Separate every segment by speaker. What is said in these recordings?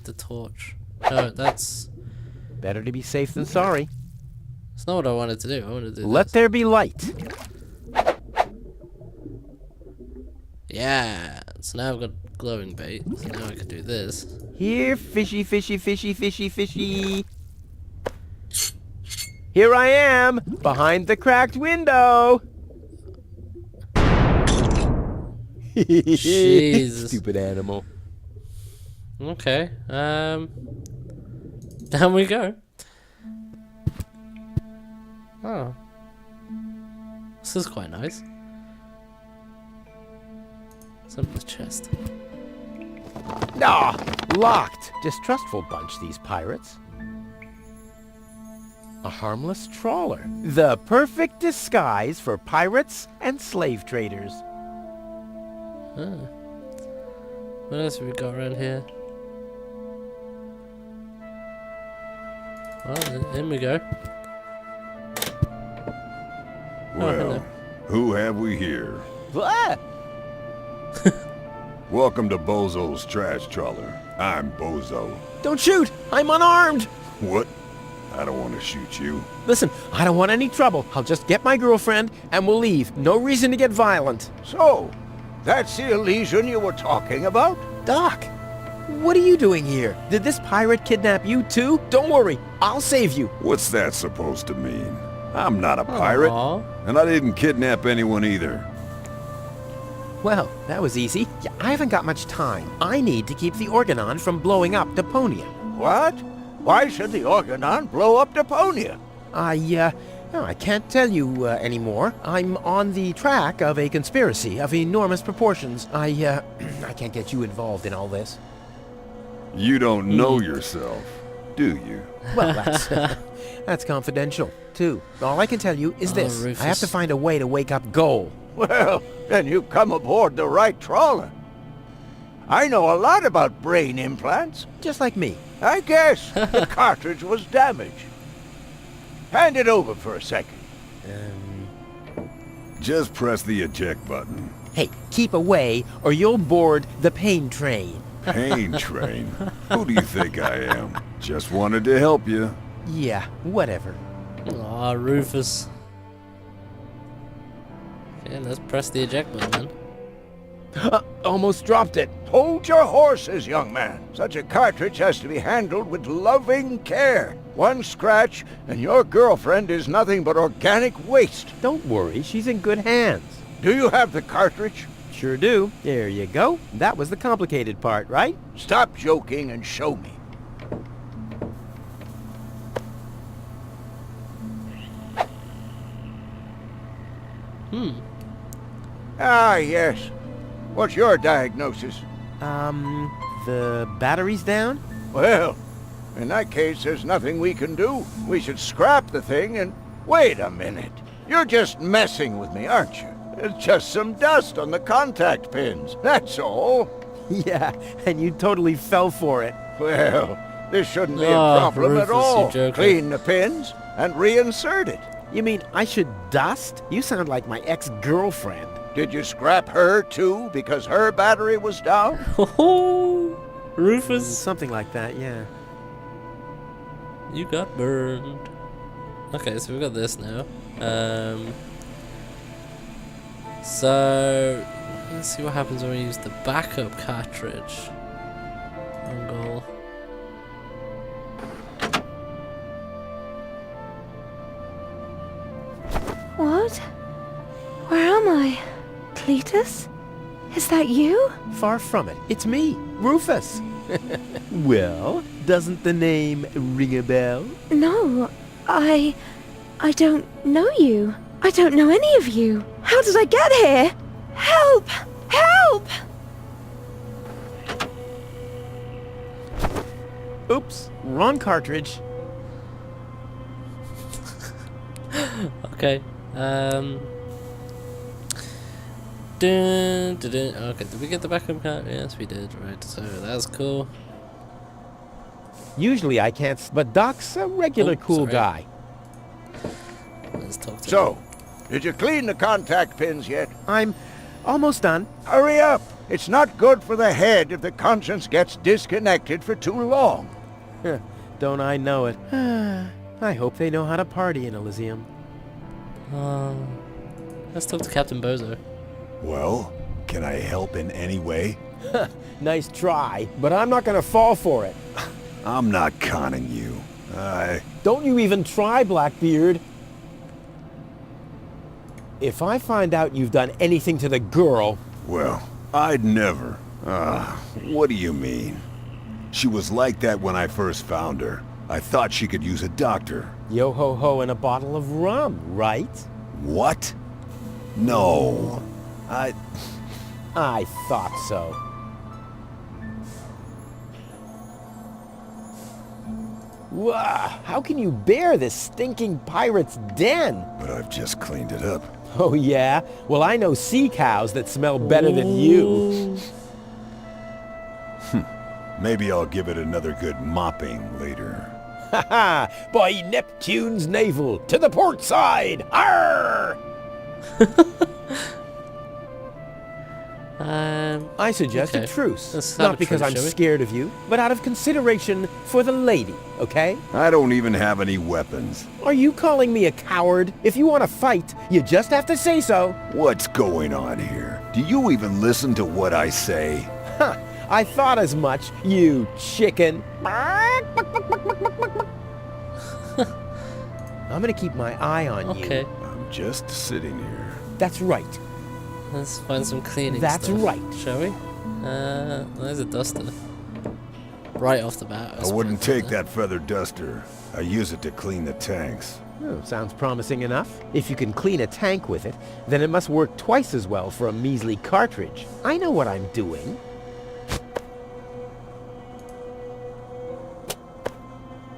Speaker 1: the torch. No, that's...
Speaker 2: Better to be safe than sorry.
Speaker 1: That's not what I wanted to do. I wanted to do
Speaker 2: Let
Speaker 1: this.
Speaker 2: there be light.
Speaker 1: Yeah. So now I've got glowing bait. So now I can do this.
Speaker 2: Here, fishy, fishy, fishy, fishy, fishy. Here I am, behind the cracked window.
Speaker 1: Jesus.
Speaker 2: Stupid animal.
Speaker 1: Okay. Down we go. Oh. This is quite nice. What's up the chest?
Speaker 2: Ah, locked. Distrustful bunch, these pirates. A harmless trawler. The perfect disguise for pirates and slave traders.
Speaker 1: Oh. What else have we got around here? Well, in we go.
Speaker 3: Well, who have we here?
Speaker 2: What?
Speaker 3: Welcome to Bozo's trash trawler. I'm Bozo.
Speaker 2: Don't shoot! I'm unarmed!
Speaker 3: What? I don't want to shoot you.
Speaker 2: Listen, I don't want any trouble. I'll just get my girlfriend and we'll leave. No reason to get violent.
Speaker 4: So, that's the illusion you were talking about?
Speaker 2: Doc, what are you doing here? Did this pirate kidnap you too? Don't worry, I'll save you.
Speaker 3: What's that supposed to mean? I'm not a pirate,
Speaker 1: Aw.
Speaker 3: and I didn't kidnap anyone either.
Speaker 2: Well, that was easy. Yeah, I haven't got much time. I need to keep the Organon from blowing up Deponia.
Speaker 4: What? Why should the Organon blow up Deponia?
Speaker 2: No, I can't tell you anymore. I'm on the track of a conspiracy of enormous proportions. I can't get you involved in all this.
Speaker 3: You don't know yourself, do you?
Speaker 2: Well, that's confidential, too. All I can tell you is this.
Speaker 1: Rufus.
Speaker 2: I have to find a way to wake up Goal.
Speaker 4: Well, then you've come aboard the right trawler. I know a lot about brain implants.
Speaker 2: Just like me.
Speaker 4: I guess the cartridge was damaged. Hand it over for a second.
Speaker 3: Just press the eject button.
Speaker 2: Hey, keep away or you'll board the pain train.
Speaker 3: Pain train? Who do you think I am? Just wanted to help you.
Speaker 2: Yeah, whatever.
Speaker 1: Aw, Rufus. Okay, let's press the eject button then.
Speaker 2: Almost dropped it.
Speaker 4: Hold your horses, young man. Such a cartridge has to be handled with loving care. One scratch, and your girlfriend is nothing but organic waste.
Speaker 2: Don't worry, she's in good hands.
Speaker 4: Do you have the cartridge?
Speaker 2: Sure do. There you go. That was the complicated part, right?
Speaker 4: Stop joking and show me. Ah, yes. What's your diagnosis?
Speaker 2: The battery's down?
Speaker 4: Well, in that case, there's nothing we can do. We should scrap the thing and... Wait a minute. You're just messing with me, aren't you? It's just some dust on the contact pins, that's all.
Speaker 2: Yeah, and you totally fell for it.
Speaker 4: Well, this shouldn't be a
Speaker 1: Oh,
Speaker 4: problem
Speaker 1: Rufus,
Speaker 4: at
Speaker 1: you
Speaker 4: all.
Speaker 1: joker.
Speaker 4: Clean the pins and reinsert it.
Speaker 2: You mean I should dust? You sound like my ex-girlfriend.
Speaker 4: Did you scrap her, too, because her battery was down?
Speaker 1: Oh, Rufus,
Speaker 2: Something like that, yeah.
Speaker 1: you got burned. Okay, so we've got this now. So let's see what happens when we use the backup cartridge. Angle.
Speaker 5: What? Where am I? Cletus? Is that you?
Speaker 2: Far from it. It's me, Rufus. Well, doesn't the name ring a bell?
Speaker 5: No, I don't know you. I don't know any of you. How did I get here? Help! Help!
Speaker 2: Oops, wrong cartridge.
Speaker 1: Okay. Dun, dun, dun. Okay, did we get the backup card? Yes, we did. Right, so that's cool.
Speaker 2: Usually I can't, but Doc's a regular
Speaker 1: Oh,
Speaker 2: cool
Speaker 1: sorry.
Speaker 2: guy.
Speaker 1: Let's talk to him.
Speaker 4: So, did you clean the contact pins yet?
Speaker 2: I'm Almost done.
Speaker 4: Hurry up! It's not good for the head if the conscience gets disconnected for too long.
Speaker 2: Don't I know it? I hope they know how to party in Elysium.
Speaker 1: Let's talk to Captain Bozo.
Speaker 3: Well, can I help in any way?
Speaker 2: Nice try, but I'm not gonna fall for it.
Speaker 3: I'm not conning you.
Speaker 2: Don't you even try, Blackbeard. If I find out you've done anything to the girl...
Speaker 3: Well, I'd never. What do you mean? She was like that when I first found her. I thought she could use a doctor.
Speaker 2: Yo-ho-ho and a bottle of rum, right?
Speaker 3: What? No.
Speaker 2: I thought so. Wah, how can you bear this stinking pirate's den?
Speaker 3: But I've just cleaned it up.
Speaker 2: Oh yeah? Well, I know sea cows that smell better than you.
Speaker 3: Maybe I'll give it another good mopping later.
Speaker 2: Ha ha! By Neptune's navel, to the port side! Arr! I suggest
Speaker 1: okay.
Speaker 2: a truce.
Speaker 1: Let's have a
Speaker 2: Not because
Speaker 1: truce,
Speaker 2: I'm
Speaker 1: shall we?
Speaker 2: scared of you, but out of consideration for the lady, okay?
Speaker 3: I don't even have any weapons.
Speaker 2: Are you calling me a coward? If you want to fight, you just have to say so.
Speaker 3: What's going on here? Do you even listen to what I say?
Speaker 2: Huh, I thought as much, you chicken. I'm gonna keep my eye on you.
Speaker 1: Okay,
Speaker 3: I'm just sitting here.
Speaker 2: That's right.
Speaker 1: let's find some cleaning
Speaker 2: That's
Speaker 1: stuff,
Speaker 2: right.
Speaker 1: shall we? There's a duster. Right off the bat.
Speaker 3: I wouldn't take that feather duster. I use it to clean the tanks.
Speaker 2: Oh, sounds promising enough. If you can clean a tank with it, then it must work twice as well for a measly cartridge. I know what I'm doing.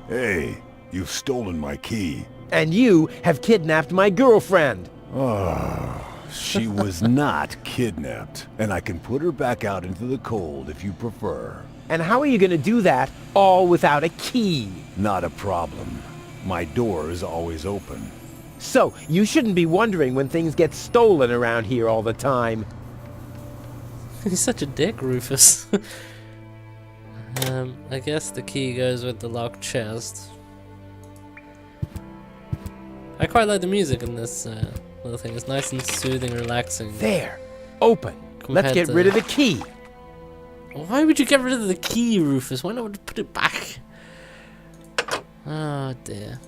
Speaker 3: Hey, you've stolen my key.
Speaker 2: And you have kidnapped my girlfriend.
Speaker 3: Oh, she was not kidnapped, and I can put her back out into the cold if you prefer.
Speaker 2: And how are you going to do that all without a key?
Speaker 3: Not a problem. My door is always open.
Speaker 2: So, you shouldn't be wondering when things get stolen around here all the time.
Speaker 1: He's such a dick, Rufus. I guess the key goes with the locked chest. I quite like the music in this little thing. It's nice and soothing, relaxing.
Speaker 2: There. Open. Let's
Speaker 1: Compared
Speaker 2: get
Speaker 1: to-
Speaker 2: rid of the key.
Speaker 1: Why would you get rid of the key, Rufus? Why not put it back? Oh dear.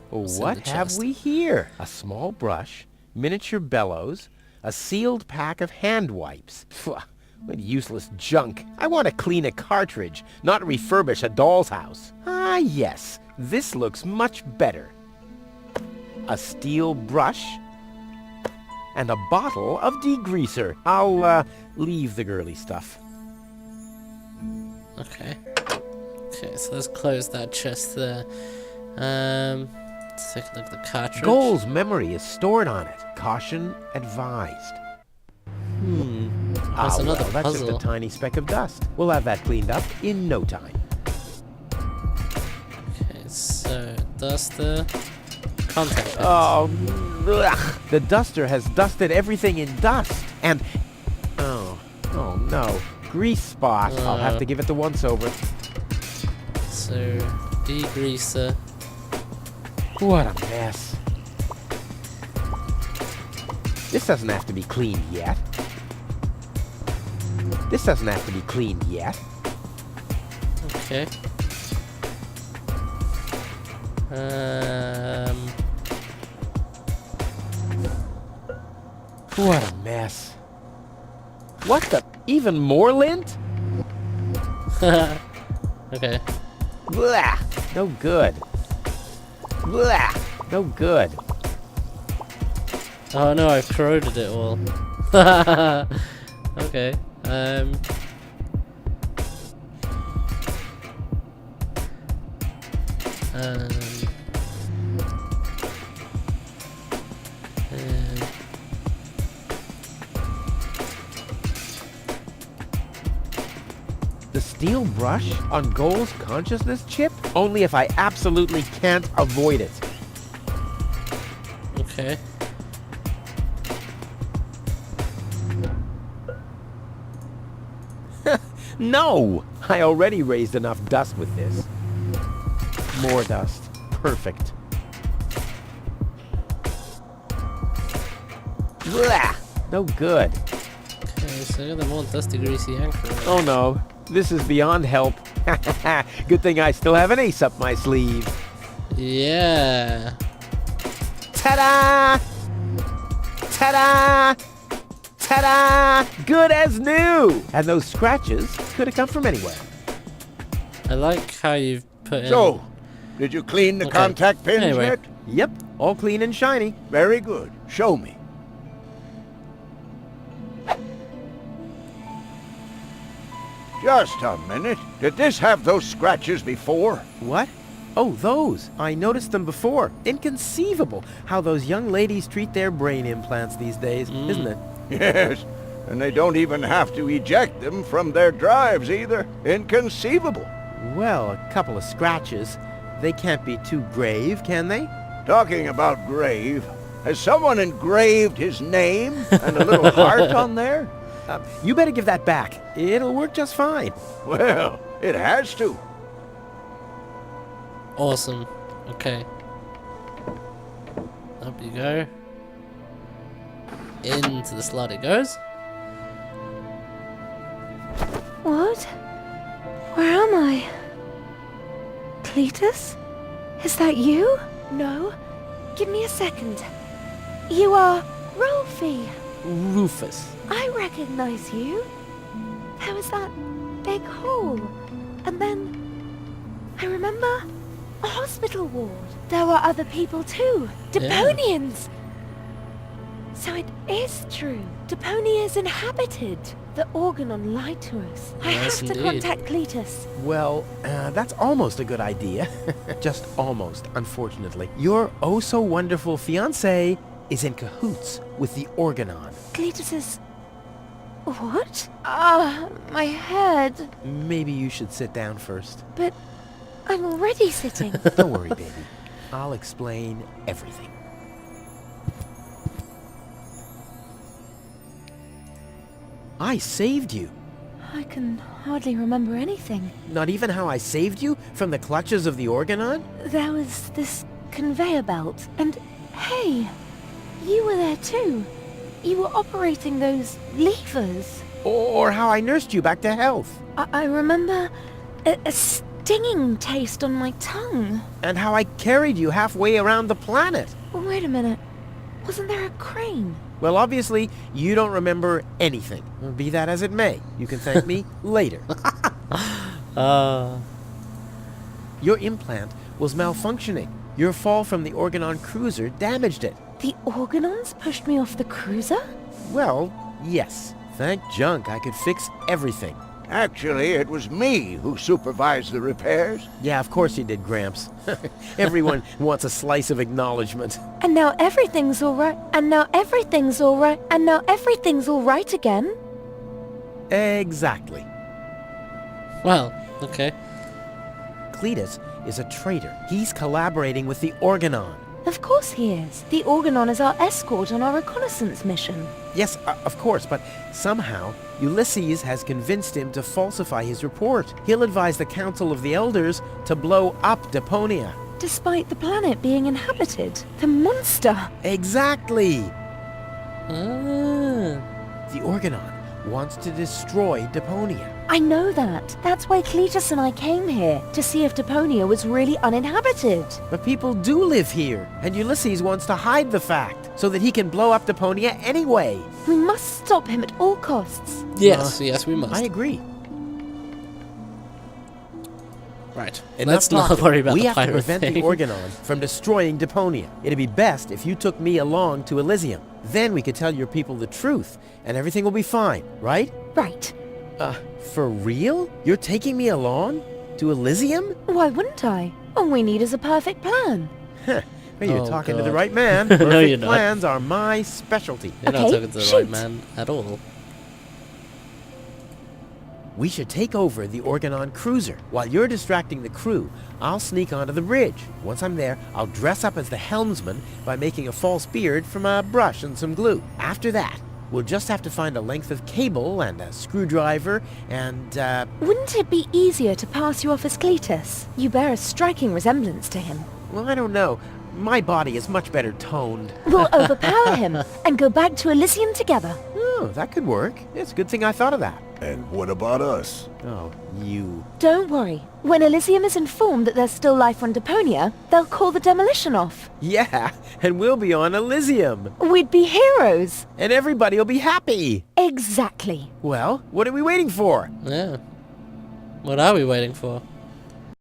Speaker 1: What's in
Speaker 2: What
Speaker 1: the
Speaker 2: have
Speaker 1: chest?
Speaker 2: we here? A small brush, miniature bellows, a sealed pack of hand wipes. Phew, what useless junk. I want to clean a cartridge, not refurbish a doll's house. Ah, yes. This looks much better. A steel brush and a bottle of degreaser. I'll, leave the girly stuff.
Speaker 1: Okay. Okay, so let's close that chest there. Let's take a look at the cartridge.
Speaker 2: Goal's memory is stored on it. Caution advised.
Speaker 1: That's another
Speaker 2: That's just
Speaker 1: puzzle.
Speaker 2: a tiny speck of dust. We'll have that cleaned up in no time.
Speaker 1: Okay, so duster, contact pins.
Speaker 2: Oh, ugh. The duster has dusted everything in dust. And, oh no, grease spot. I'll have to give it the once-over.
Speaker 1: So degreaser.
Speaker 2: What a mess. This doesn't have to be cleaned yet. This doesn't have to be cleaned yet.
Speaker 1: Okay.
Speaker 2: What a mess. What the? Even more lint?
Speaker 1: Okay.
Speaker 2: Blah! No good. Blah! No good.
Speaker 1: Oh no, I've corroded it all. Okay.
Speaker 2: The steel brush on Goal's consciousness chip? Only if I absolutely can't avoid it.
Speaker 1: Okay.
Speaker 2: No! I already raised enough dust with this. More dust. Perfect. Blah! No good.
Speaker 1: Okay, so I got the more dusty, greasy anchor.
Speaker 2: Oh no, this is beyond help. Good thing I still have an ace up my sleeve.
Speaker 1: Yeah.
Speaker 2: Ta-da! Ta-da! Ta-da! Good as new! And those scratches could have come from anywhere.
Speaker 1: I like how you've put in...
Speaker 4: So, did you clean the
Speaker 1: Okay.
Speaker 4: contact pins
Speaker 1: Anyway.
Speaker 4: yet?
Speaker 2: Yep, all clean and shiny.
Speaker 4: Very good. Show me. Just a minute. Did this have those scratches before?
Speaker 2: What? Oh, those. I noticed them before. Inconceivable how those young ladies treat their brain implants these days, isn't it?
Speaker 4: Yes. And they don't even have to eject them from their drives either. Inconceivable.
Speaker 2: Well, a couple of scratches. They can't be too grave, can they?
Speaker 4: Talking about grave, has someone engraved his name and a little heart on there?
Speaker 2: You better give that back. It'll work just fine.
Speaker 4: Well, it has to.
Speaker 1: Awesome. Okay. Up you go. Into the slot it goes.
Speaker 5: What? Where am I? Cletus? Is that you? No. Give me a second. You are Rolfie.
Speaker 2: Rufus.
Speaker 5: I recognize you. There was that big hole. And then I remember a hospital ward. There were other people too. Deponians. So it is true. Deponia is inhabited. The Organon lied to us. I
Speaker 1: Yes,
Speaker 5: have to
Speaker 1: indeed.
Speaker 5: contact Cletus.
Speaker 2: Well, that's almost a good idea. Just almost, unfortunately. Your oh-so-wonderful fiancé is in cahoots with the Organon.
Speaker 5: Cletus is... What? Ah, my head.
Speaker 2: Maybe you should sit down first.
Speaker 5: But I'm already sitting.
Speaker 2: Don't worry, baby. I'll explain everything. I saved you.
Speaker 5: I can hardly remember anything.
Speaker 2: Not even how I saved you from the clutches of the Organon?
Speaker 5: There was this conveyor belt, and hey, you were there too. You were operating those levers.
Speaker 2: Or how I nursed you back to health?
Speaker 5: I remember a stinging taste on my tongue.
Speaker 2: And how I carried you halfway around the planet?
Speaker 5: Wait a minute. Wasn't there a crane?
Speaker 2: Well, obviously, you don't remember anything. Be that as it may, you can thank me later. Your implant was malfunctioning. Your fall from the Organon cruiser damaged it.
Speaker 5: The Organons pushed me off the cruiser?
Speaker 2: Well, yes. Thank junk I could fix everything.
Speaker 4: Actually, it was me who supervised the repairs.
Speaker 2: Yeah, of course you did, Gramps. Everyone wants a slice of acknowledgement.
Speaker 5: And now everything's alright. And now everything's alright. And now everything's alright again.
Speaker 2: Exactly.
Speaker 1: Well, okay.
Speaker 2: Cletus is a traitor. He's collaborating with the Organon.
Speaker 5: Of course he is. The Organon is our escort on our reconnaissance mission.
Speaker 2: Yes, of course, but somehow Ulysses has convinced him to falsify his report. He'll advise the Council of the Elders to blow up Deponia.
Speaker 5: Despite the planet being inhabited. The monster.
Speaker 2: Exactly!
Speaker 1: Ah.
Speaker 2: The Organon wants to destroy Deponia.
Speaker 5: I know that. That's why Cletus and I came here, to see if Deponia was really uninhabited.
Speaker 2: But people do live here, and Ulysses wants to hide the fact, so that he can blow up Deponia anyway.
Speaker 5: We must stop him at all costs.
Speaker 1: Yes, yes, we must.
Speaker 2: I agree.
Speaker 1: Right.
Speaker 2: Enough
Speaker 1: Let's not
Speaker 2: talking.
Speaker 1: worry about
Speaker 2: We
Speaker 1: the
Speaker 2: have to
Speaker 1: pirate
Speaker 2: prevent
Speaker 1: thing.
Speaker 2: the Organon from destroying Deponia. It'd be best if you took me along to Elysium. Then we could tell your people the truth, and everything will be fine, right?
Speaker 5: Right.
Speaker 2: For real? You're taking me along? To Elysium?
Speaker 5: Why wouldn't I? All we need is a perfect plan.
Speaker 2: Well, you're
Speaker 1: Oh,
Speaker 2: talking to the
Speaker 1: God.
Speaker 2: right man.
Speaker 1: No,
Speaker 2: Perfect
Speaker 1: you're not.
Speaker 2: plans are my specialty.
Speaker 1: You're not
Speaker 5: Okay,
Speaker 1: talking to the
Speaker 5: shoot.
Speaker 1: right man at all.
Speaker 2: We should take over the Organon cruiser. While you're distracting the crew, I'll sneak onto the bridge. Once I'm there, I'll dress up as the helmsman by making a false beard from a brush and some glue. After that, We'll just have to find a length of cable and a screwdriver and,
Speaker 5: Wouldn't it be easier to pass you off as Cletus? You bear a striking resemblance to him.
Speaker 2: well, I don't know. My body is much better toned.
Speaker 5: We'll overpower him and go back to Elysium together.
Speaker 2: Oh, that could work. It's a good thing I thought of that.
Speaker 3: And what about us?
Speaker 2: Oh, you.
Speaker 5: Don't worry. When Elysium is informed that there's still life on Deponia, they'll call the demolition off.
Speaker 2: Yeah, and we'll be on Elysium.
Speaker 5: We'd be heroes.
Speaker 2: And everybody will be happy.
Speaker 5: Exactly.
Speaker 2: Well, what are we waiting for?
Speaker 1: Yeah. What are we waiting for?